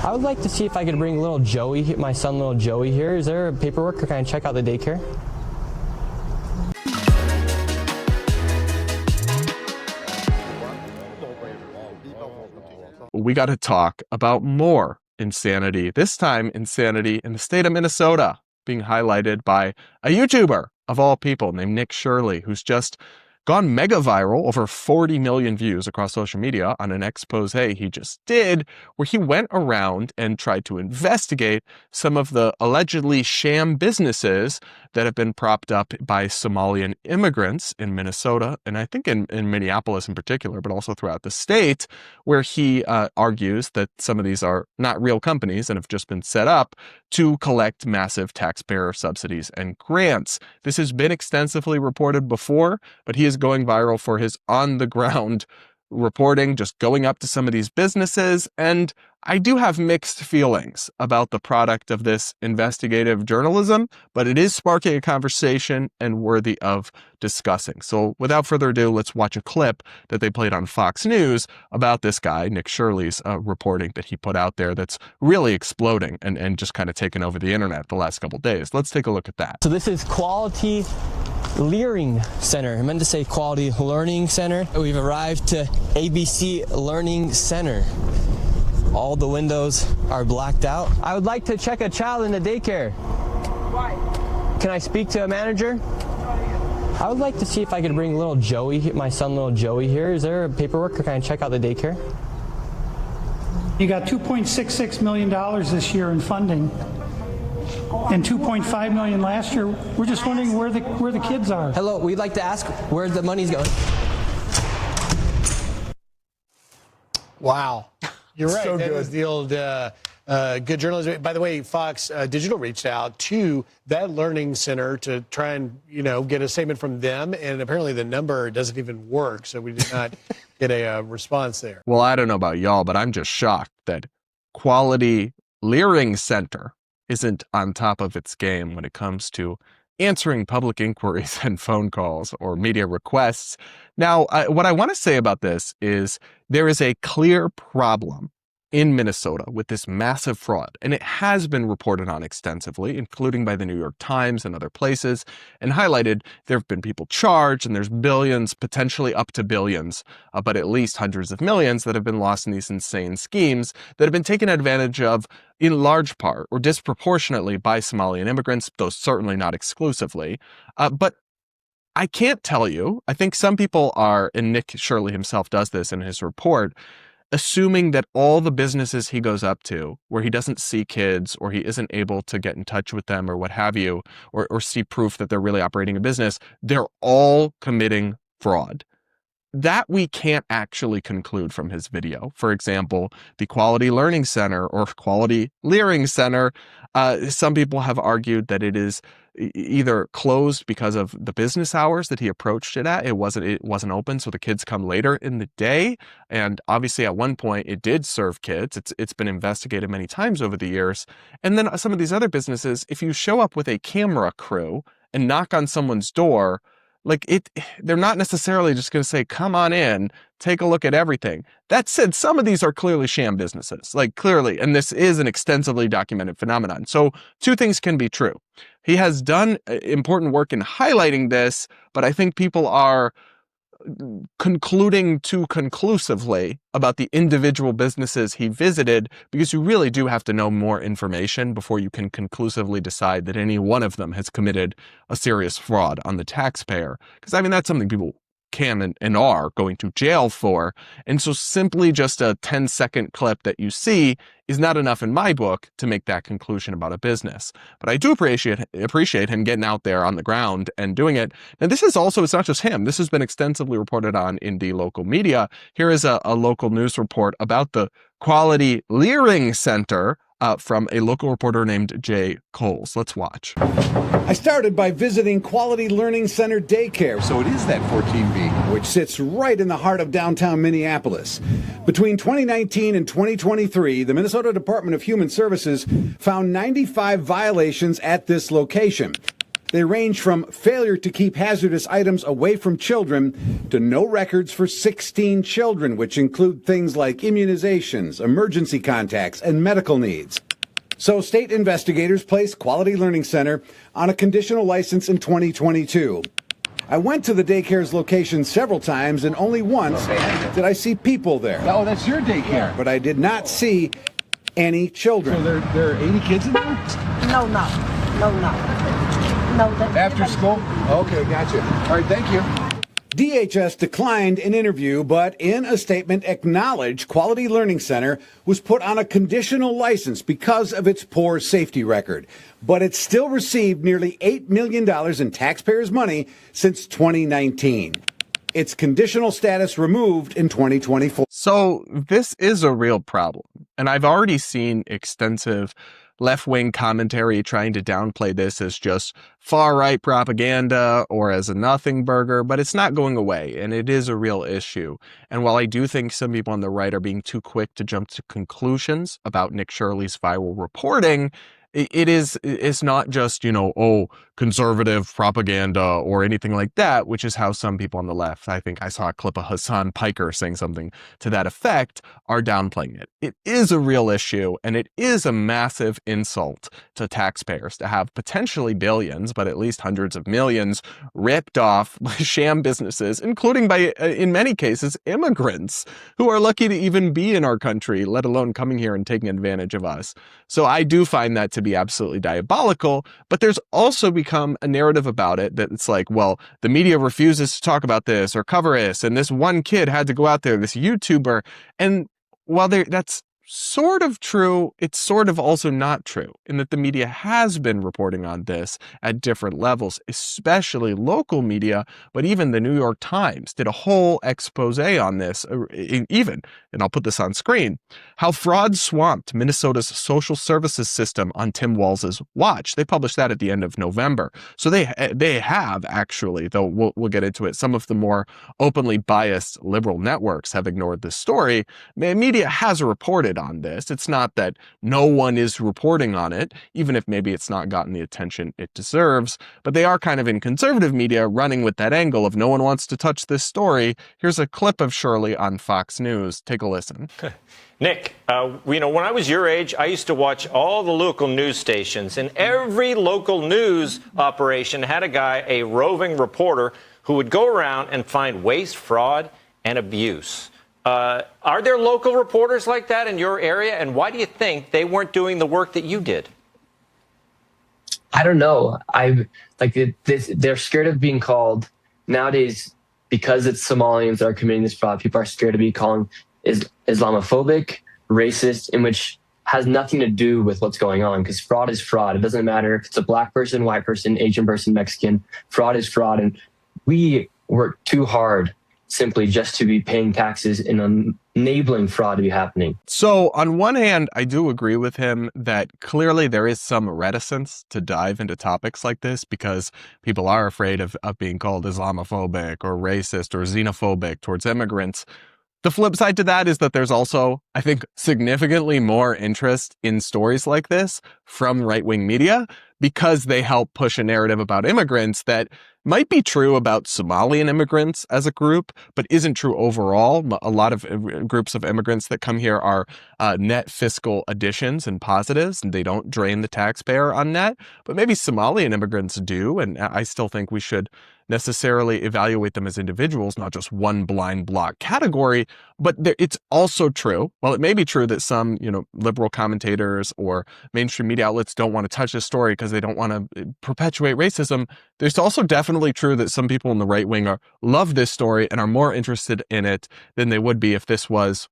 I would like to see if I could bring little Joey, my son little Joey here. Is there paperwork, or can I check out the daycare? We got to talk about more insanity. This time, insanity in the state of Minnesota, being highlighted by a YouTuber of all people named Nick Shirley, who's just gone mega viral, over 40 million views across social media on an expose he just did, where he went around and tried to investigate some of the allegedly sham businesses that have been propped up by Somalian immigrants in Minnesota, and I think in Minneapolis in particular, but also throughout the state, where he argues that some of these are not real companies and have just been set up to collect massive taxpayer subsidies and grants. This has been extensively reported before, but he is going viral for his on-the-ground reporting, just going up to some of these businesses. And I do have mixed feelings about the product of this investigative journalism, but it is sparking a conversation and worthy of discussing. So without further ado, let's watch a clip that they played on Fox News about this guy, Nick Shirley's reporting that he put out there that's really exploding and just kind of taken over the internet the last couple of days. Let's take a look at that. So this is Quality Learing Center. I meant to say Quality Learning Center. We've arrived to ABC Learning Center. All the windows are blacked out. I would like to check a child in the daycare. Why? Can I speak to a manager? I would like to see if I could bring little Joey, my son little Joey here. Is there paperwork, or can I check out the daycare? You got $2.66 million this year in funding and $2.5 million last year. We're just wondering where the kids are. Hello, we'd like to ask where the money's going. Wow. You're right. So that good. was the old good journalism. By the way, Fox Digital reached out to that learning center to try and, get a statement from them. And apparently the number doesn't even work. So we did not get a response there. Well, I don't know about y'all, but I'm just shocked that Quality Learing Center isn't on top of its game when it comes to answering public inquiries and phone calls or media requests. Now, what I want to say about this is there is a clear problem in Minnesota with this massive fraud, and it has been reported on extensively, including by the New York Times and other places, and highlighted. There have been people charged, and there's billions, potentially up to billions, but at least hundreds of millions that have been lost in these insane schemes that have been taken advantage of in large part or disproportionately by Somalian immigrants, though certainly not exclusively. But I can't tell you, I think some people are, and Nick Shirley himself does this in his report, assuming that all the businesses he goes up to where he doesn't see kids or he isn't able to get in touch with them or what have you, or see proof that they're really operating a business, they're all committing fraud. That we can't actually conclude from his video. For example, the Quality Learning Center or Quality Learing Center, some people have argued that it is either closed because of the business hours that he approached it at. It wasn't open, so the kids come later in the day. And obviously at one point it did serve kids. It's been investigated many times over the years. And then some of these other businesses, if you show up with a camera crew and knock on someone's door, they're not necessarily just going to say, come on in, take a look at everything. That said, some of these are clearly sham businesses, clearly, and this is an extensively documented phenomenon. So two things can be true. He has done important work in highlighting this, but I think people are concluding too conclusively about the individual businesses he visited, because you really do have to know more information before you can conclusively decide that any one of them has committed a serious fraud on the taxpayer. Because that's something people can and are going to jail for. And so simply just a 10-second clip that you see is not enough in my book to make that conclusion about a business. But I do appreciate him getting out there on the ground and doing it. And this is also, it's not just him. This has been extensively reported on in the local media. Here is a local news report about the Quality Learing Center from a local reporter named Jay Coles. Let's watch. I started by visiting Quality Learning Center Daycare. So it is that 14B. Which sits right in the heart of downtown Minneapolis. Between 2019 and 2023, the Minnesota Department of Human Services found 95 violations at this location. They range from failure to keep hazardous items away from children to no records for 16 children, which include things like immunizations, emergency contacts, and medical needs. So state investigators placed Quality Learning Center on a conditional license in 2022. I went to the daycare's location several times, and only once did I see people there. Oh, that's your daycare. But I did not see any children. So there are 80 kids in there? No. After school? Okay, gotcha. All right, thank you. DHS declined an interview, but in a statement acknowledged Quality Learning Center was put on a conditional license because of its poor safety record. But it still received nearly $8 million in taxpayers' money since 2019. Its conditional status removed in 2024. So this is a real problem. And I've already seen extensive left-wing commentary trying to downplay this as just far-right propaganda or as a nothing burger, but it's not going away, and it is a real issue. And while I do think some people on the right are being too quick to jump to conclusions about Nick Shirley's viral reporting, it's not just, conservative propaganda or anything like that, which is how some people on the left, I think I saw a clip of Hassan Piker saying something to that effect, are downplaying it. It is a real issue, and it is a massive insult to taxpayers to have potentially billions, but at least hundreds of millions ripped off by sham businesses, including by, in many cases, immigrants who are lucky to even be in our country, let alone coming here and taking advantage of us. So I do find that to be absolutely diabolical, but there's also become a narrative about it that it's like, well, the media refuses to talk about this or cover this, and this one kid had to go out there, this YouTuber, and while that's sort of true, it's sort of also not true in that the media has been reporting on this at different levels, especially local media, but even the New York Times did a whole expose on this, even, and I'll put this on screen, how fraud swamped Minnesota's social services system on Tim Walz's watch. They published that at the end of November. So they have actually, though we'll get into it, some of the more openly biased liberal networks have ignored this story. Media has reported on this. It's not that no one is reporting on it, even if maybe it's not gotten the attention it deserves, but they are kind of in conservative media running with that angle of no one wants to touch this story. Here's a clip of Shirley on Fox News. Take a listen. Nick, when I was your age, I used to watch all the local news stations, and every local news operation had a guy, a roving reporter, who would go around and find waste, fraud, and abuse. Are there local reporters like that in your area? And why do you think they weren't doing the work that you did? I don't know. They're scared of being called nowadays because it's Somalians that are committing this fraud. People are scared to be called Islamophobic, racist, in which has nothing to do with what's going on, because fraud is fraud. It doesn't matter if it's a black person, white person, Asian person, Mexican. Fraud is fraud. And we work too hard simply just to be paying taxes and enabling fraud to be happening. So on one hand, I do agree with him that clearly there is some reticence to dive into topics like this because people are afraid of being called Islamophobic or racist or xenophobic towards immigrants. The flip side to that is that there's also, I think, significantly more interest in stories like this from right-wing media because they help push a narrative about immigrants that might be true about Somalian immigrants as a group, but isn't true overall. A lot of groups of immigrants that come here are net fiscal additions and positives, and they don't drain the taxpayer on net. But maybe Somalian immigrants do, and I still think we should necessarily evaluate them as individuals, not just one blind block category. But it's also true, while it may be true that some, liberal commentators or mainstream media outlets don't want to touch this story because they don't want to perpetuate racism, there's also definitely true that some people in the right wing love this story and are more interested in it than they would be if this was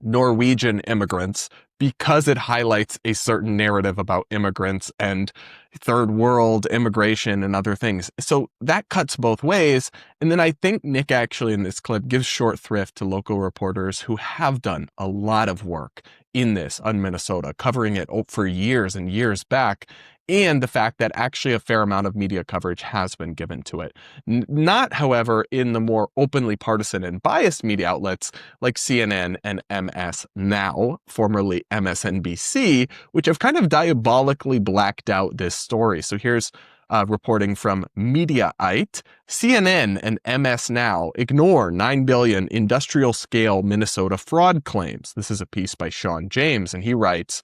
Norwegian immigrants, because it highlights a certain narrative about immigrants and third world immigration and other things. So that cuts both ways. And then I think Nick actually in this clip gives short thrift to local reporters who have done a lot of work in this on Minnesota, covering it for years and years back, and the fact that actually a fair amount of media coverage has been given to it. Not, however, in the more openly partisan and biased media outlets like CNN and MS Now, formerly MSNBC, which have kind of diabolically blacked out this story. So here's reporting from Mediaite. CNN and MS Now ignore $9 billion industrial-scale Minnesota fraud claims. This is a piece by Sean James, and he writes,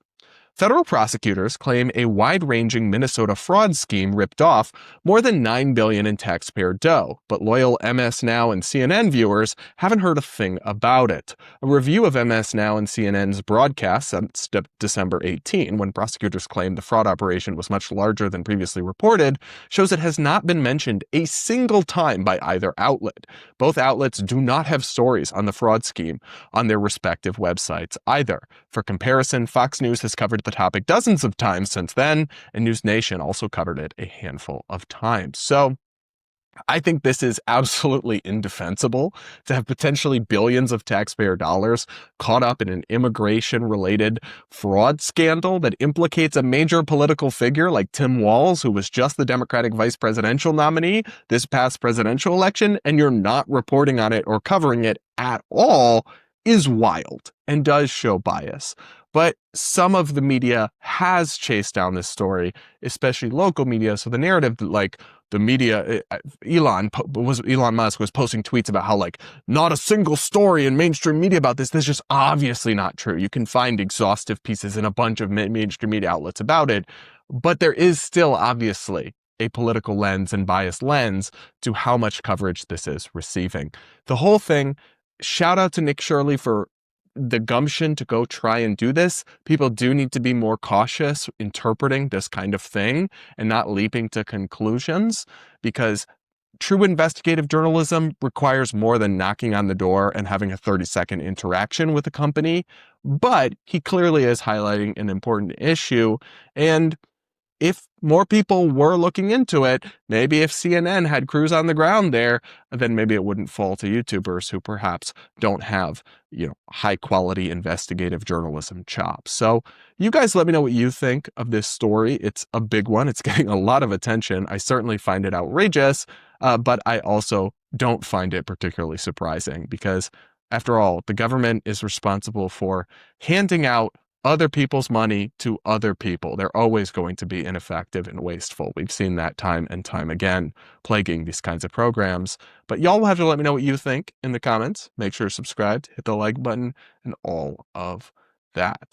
federal prosecutors claim a wide-ranging Minnesota fraud scheme ripped off more than $9 billion in taxpayer dough, but loyal MS Now and CNN viewers haven't heard a thing about it. A review of MS Now and CNN's broadcast since December 18, when prosecutors claimed the fraud operation was much larger than previously reported, shows it has not been mentioned a single time by either outlet. Both outlets do not have stories on the fraud scheme on their respective websites either. For comparison, Fox News has covered the topic dozens of times since then, and News Nation also covered it a handful of times. So I think this is absolutely indefensible to have potentially billions of taxpayer dollars caught up in an immigration-related fraud scandal that implicates a major political figure like Tim Walz, who was just the Democratic vice presidential nominee this past presidential election, and you're not reporting on it or covering it at all, is wild and does show bias. But some of the media has chased down this story, especially local media. So the narrative that like the media, Elon Musk was posting tweets about how like not a single story in mainstream media about this. This is just obviously not true. You can find exhaustive pieces in a bunch of mainstream media outlets about it, but there is still obviously a political lens and biased lens to how much coverage this is receiving. The whole thing, shout out to Nick Shirley for the gumption to go try and do this. People do need to be more cautious interpreting this kind of thing and not leaping to conclusions, because true investigative journalism requires more than knocking on the door and having a 30-second interaction with a company. But he clearly is highlighting an important issue. And if more people were looking into it, maybe if CNN had crews on the ground there, then maybe it wouldn't fall to YouTubers who perhaps don't have, high quality investigative journalism chops. So you guys let me know what you think of this story. It's a big one. It's getting a lot of attention. I certainly find it outrageous, but I also don't find it particularly surprising because, after all, the government is responsible for handing out other people's money to other people. They're always going to be ineffective and wasteful. We've seen that time and time again, plaguing these kinds of programs. But y'all will have to let me know what you think in the comments. Make sure to subscribe, hit the like button, and all of that.